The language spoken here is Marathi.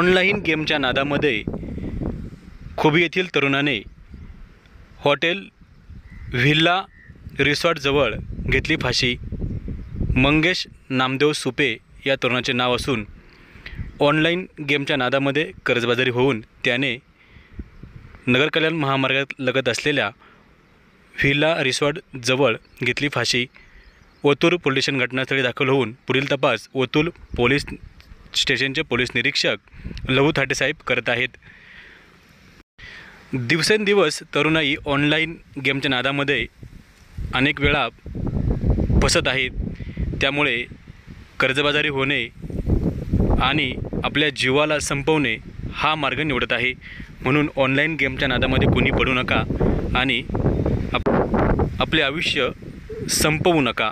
ऑनलाईन गेमच्या नादामध्ये खुबी येथील तरुणाने हॉटेल व्हिला रिसॉर्टजवळ घेतली फाशी। मंगेश नामदेव सुपे या तरुणाचे नाव असून ऑनलाईन गेमच्या नादामध्ये कर्जबाजारी होऊन त्याने नगरकल्याण महामार्गालगत असलेल्या व्हिला रिसॉर्टजवळ घेतली फाशी। ओतूर पोलीस स्टेशन घटनास्थळी दाखल होऊन पुढील तपास ओतूर पोलीस स्टेशनचे पोलीस निरीक्षक लहू थाटेसाहेब करत आहेत। दिवसेंदिवस तरुणाई ऑनलाईन गेमच्या नादामध्ये अनेक वेळा फसत आहेत, त्यामुळे कर्जबाजारी होणे आणि आपल्या जीवाला संपवणे हा मार्ग निवडत आहे। म्हणून ऑनलाईन गेमच्या नादामध्ये कोणी पडू नका आणि आपले आयुष्य संपवू नका।